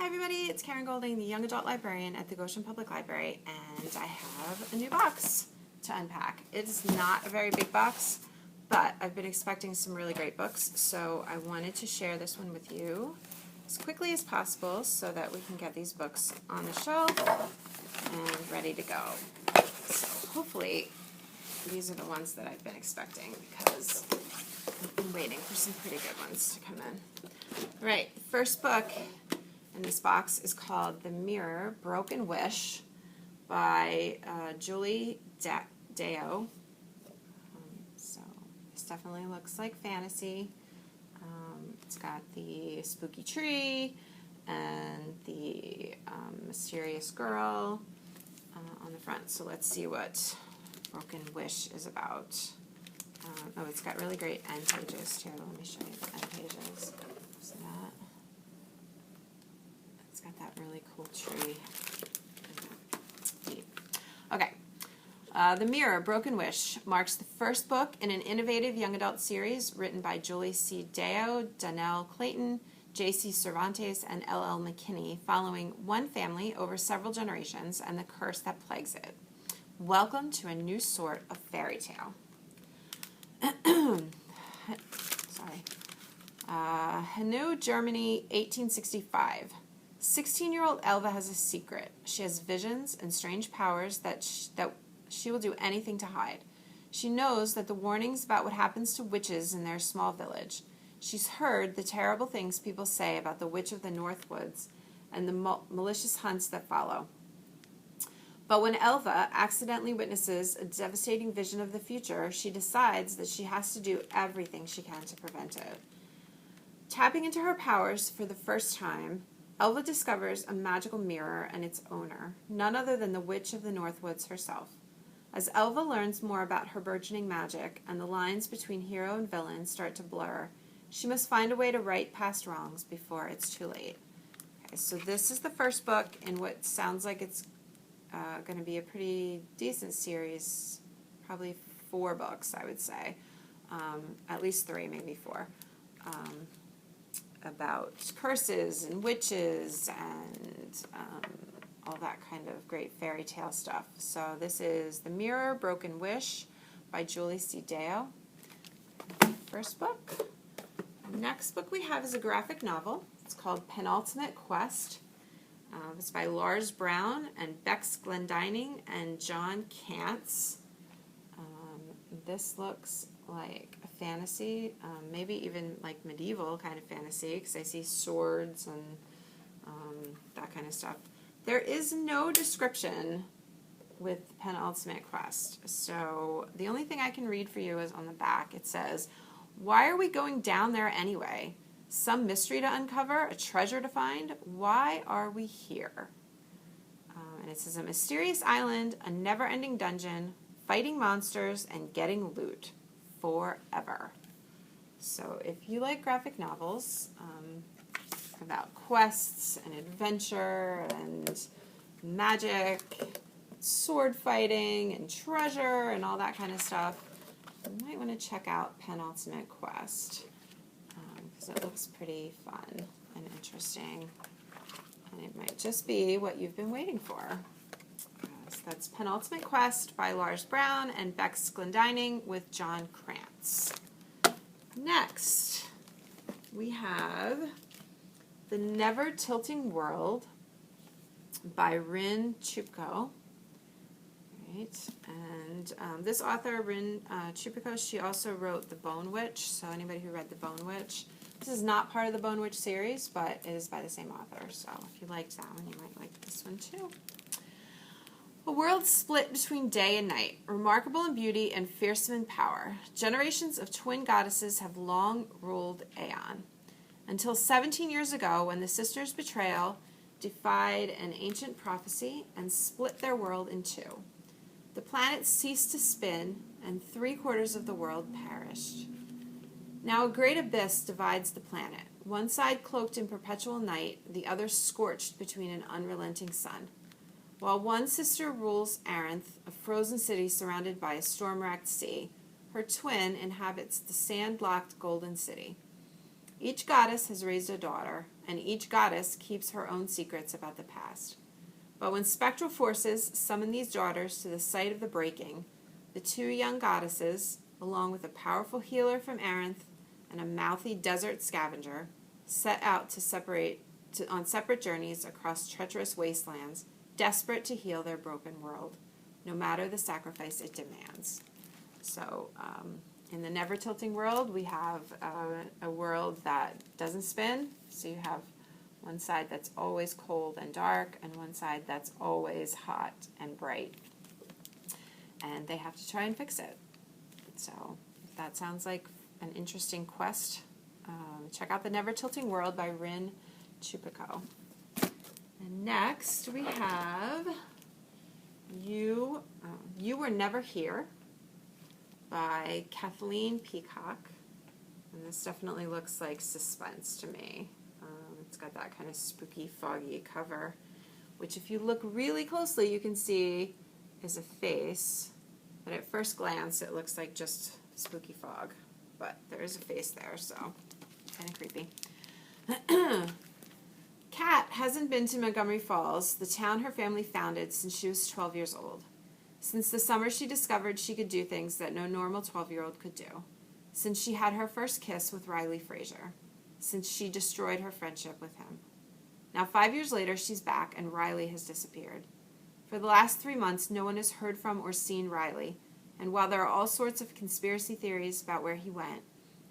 everybody, it's Karen Golding, the Young Adult Librarian at the Goshen Public Library, and I have a new box to unpack. It's not a very big box, but I've been expecting some really great books, so I wanted to share this one with you as quickly as possible so that we can get these books on the shelf and ready to go. So hopefully these are the ones that I've been expecting because I've been waiting for some pretty good ones to come in. All right, the first book in this box is called The Mirror, Broken Wish by Julie Deo. So this definitely looks like fantasy. It's got the spooky tree and the mysterious girl on the front. So let's see what Broken Wish is about. Oh, it's got really great end pages too. Let me show you the end pages. See that? It's got that really cool tree. Neat. Okay. The Mirror, Broken Wish marks the first book in an innovative young adult series written by Julie C. Deo, Donnell Clayton, J.C. Cervantes, and L.L. McKinney, following one family over several generations and the curse that plagues it. Welcome to a new sort of fairy tale. Sorry. Hanau, Germany, 1865. 16-year-old Elva has a secret. She has visions and strange powers that she will do anything to hide. She knows that the warnings about what happens to witches in their small village. She's heard the terrible things people say about the Witch of the North Woods and the malicious hunts that follow. But when Elva accidentally witnesses a devastating vision of the future, she decides that she has to do everything she can to prevent it. Tapping into her powers for the first time, Elva discovers a magical mirror and its owner, none other than the Witch of the North Woods herself. As Elva learns more about her burgeoning magic and the lines between hero and villain start to blur, she must find a way to right past wrongs before it's too late. Okay, so this is the first book in what sounds like it's going to be a pretty decent series, probably 4 books, I would say. At least 3, maybe 4. About curses and witches and all that kind of great fairy tale stuff. So this is The Mirror, Broken Wish by Julie C. Deo. First book. Next book we have is a graphic novel. It's called Penultimate Quest. It's by Lars Brown and Bex Glendining and John Kantz. This looks like a fantasy, maybe even like medieval kind of fantasy, because I see swords and that kind of stuff. There is no description with Penultimate Quest, so the only thing I can read for you is on the back. It says, "Why are we going down there anyway? Some mystery to uncover, a treasure to find. Why are we here?" And it says, a mysterious island, a never-ending dungeon, fighting monsters, and getting loot forever. So if you like graphic novels about quests and adventure and magic, sword fighting and treasure and all that kind of stuff, you might want to check out Penultimate Quest because it looks pretty fun and interesting, and it might just be what you've been waiting for. So that's Penultimate Quest by Lars Brown and Bex Glendining with John Krantz. Next, we have The Never Tilting World by Rin Chupko. Right. And this author, Rin Chupko, she also wrote The Bone Witch, so anybody who read The Bone Witch. This is not part of the Bone Witch series, but it is by the same author, so if you liked that one, you might like this one too. A world split between day and night, remarkable in beauty and fearsome in power. Generations of twin goddesses have long ruled Aeon. Until 17 years ago, when the sisters' betrayal defied an ancient prophecy and split their world in 2. The planet ceased to spin, and 3/4 of the world perished. Now a great abyss divides the planet, one side cloaked in perpetual night, the other scorched between an unrelenting sun. While one sister rules Aranth, a frozen city surrounded by a storm-racked sea, her twin inhabits the sand-locked Golden City. Each goddess has raised a daughter, and each goddess keeps her own secrets about the past. But when spectral forces summon these daughters to the site of the breaking, the two young goddesses, along with a powerful healer from Arinth and a mouthy desert scavenger, set out on separate journeys across treacherous wastelands, desperate to heal their broken world, no matter the sacrifice it demands. So, in the never tilting world, we have a world that doesn't spin. So you have one side that's always cold and dark, and one side that's always hot and bright. And they have to try and fix it. So if that sounds like an interesting quest, check out The Never Tilting World by Rin Chupico. And next we have You Were Never Here by Kathleen Peacock. And this definitely looks like suspense to me. It's got that kind of spooky, foggy cover, which if you look really closely, you can see is a face. But at first glance, it looks like just spooky fog. But there is a face there, so kind of creepy. Kat hasn't been to Montgomery Falls, the town her family founded, since she was 12 years old. Since the summer she discovered she could do things that no normal 12-year-old could do. Since she had her first kiss with Riley Frazier. Since she destroyed her friendship with him. Now 5 years later, she's back, and Riley has disappeared. For the last 3 months, no one has heard from or seen Riley, and while there are all sorts of conspiracy theories about where he went,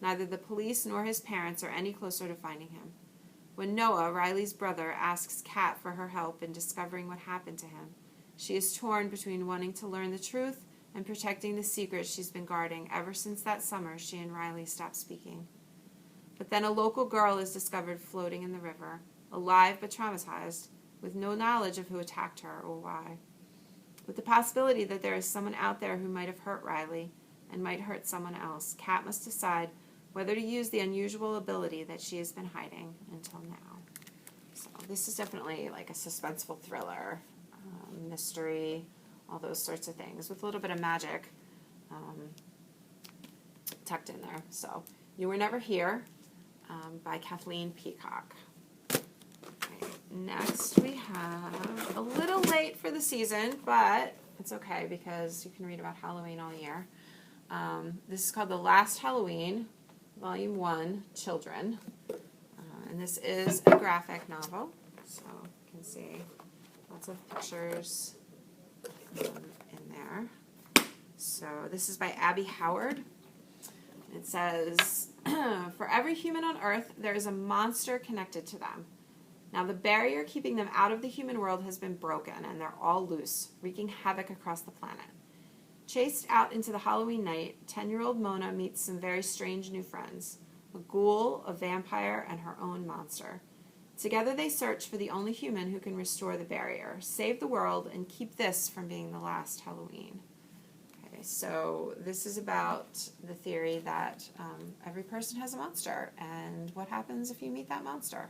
neither the police nor his parents are any closer to finding him. When Noah, Riley's brother, asks Kat for her help in discovering what happened to him, she is torn between wanting to learn the truth and protecting the secret she's been guarding ever since that summer she and Riley stopped speaking. But then a local girl is discovered floating in the river, alive but traumatized, with no knowledge of who attacked her or why. With the possibility that there is someone out there who might have hurt Riley and might hurt someone else, Kat must decide whether to use the unusual ability that she has been hiding until now. So this is definitely like a suspenseful thriller, mystery, all those sorts of things, with a little bit of magic tucked in there. So You Were Never Here by Kathleen Peacock. Okay, next we have a little late for the season, but it's okay because you can read about Halloween all year. This is called The Last Halloween, Volume 1, Children. And this is a graphic novel, so you can see lots of pictures in there. So this is by Abby Howard. It says, for every human on Earth, there is a monster connected to them. Now the barrier keeping them out of the human world has been broken, and they're all loose, wreaking havoc across the planet. Chased out into the Halloween night, 10-year-old Mona meets some very strange new friends. A ghoul, a vampire, and her own monster. Together they search for the only human who can restore the barrier, save the world, and keep this from being the last Halloween. Okay, so this is about the theory that every person has a monster, and what happens if you meet that monster.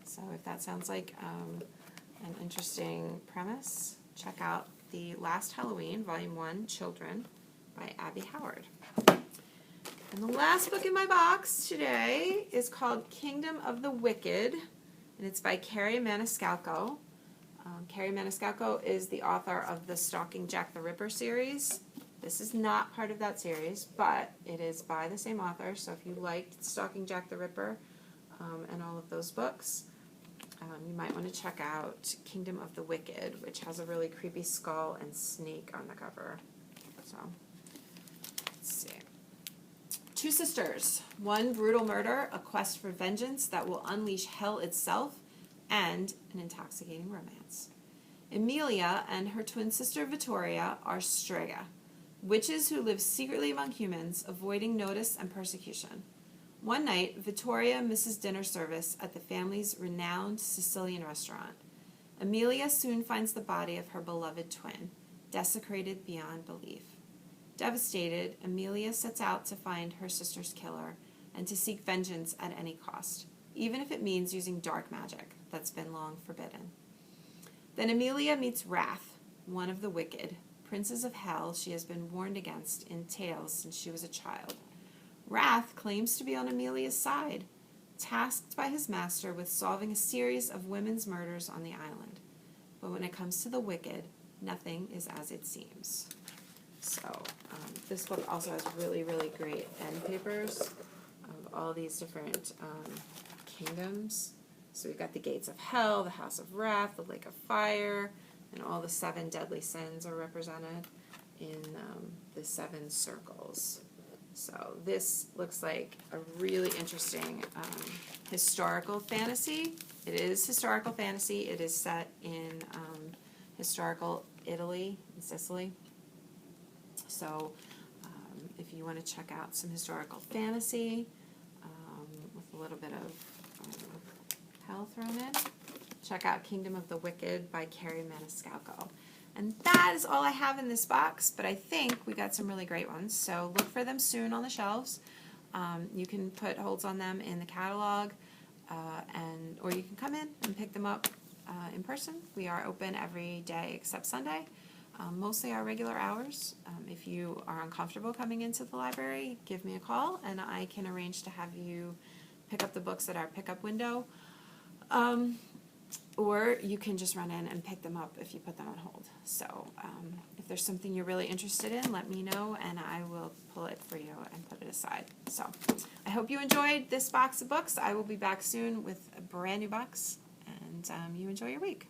So if that sounds like an interesting premise, check out The Last Halloween, Volume 1, Children, by Abby Howard. And the last book in my box today is called Kingdom of the Wicked, and it's by Carrie Maniscalco. Carrie Maniscalco is the author of the Stalking Jack the Ripper series. This is not part of that series, but it is by the same author, so if you liked Stalking Jack the Ripper and all of those books, you might want to check out Kingdom of the Wicked, which has a really creepy skull and snake on the cover. So, let's see. Two sisters, one brutal murder, a quest for vengeance that will unleash hell itself, and an intoxicating romance. Emilia and her twin sister Vittoria are Strega, witches who live secretly among humans, avoiding notice and persecution. One night, Vittoria misses dinner service at the family's renowned Sicilian restaurant. Emilia soon finds the body of her beloved twin, desecrated beyond belief. Devastated, Emilia sets out to find her sister's killer and to seek vengeance at any cost, even if it means using dark magic that's been long forbidden. Then Emilia meets Wrath, one of the wicked, princes of hell she has been warned against in tales since she was a child. Wrath claims to be on Emilia's side, tasked by his master with solving a series of women's murders on the island. But when it comes to the wicked, nothing is as it seems. So this book also has really, really great end papers of all these different kingdoms. So we've got the gates of hell, the house of wrath, the lake of fire, and all the 7 deadly sins are represented in the 7 circles. So this looks like a really interesting historical fantasy. It is historical fantasy. It is set in historical Italy and Sicily. So if you want to check out some historical fantasy with a little bit of hell thrown in, check out Kingdom of the Wicked by Carrie Maniscalco. And that is all I have in this box, but I think we got some really great ones, so look for them soon on the shelves. You can put holds on them in the catalog, or you can come in and pick them up in person. We are open every day except Sunday, mostly our regular hours. If you are uncomfortable coming into the library, give me a call, and I can arrange to have you pick up the books at our pickup window. Or you can just run in and pick them up if you put them on hold. So if there's something you're really interested in, let me know and I will pull it for you and put it aside. So I hope you enjoyed this box of books. I will be back soon with a brand new box, and you enjoy your week.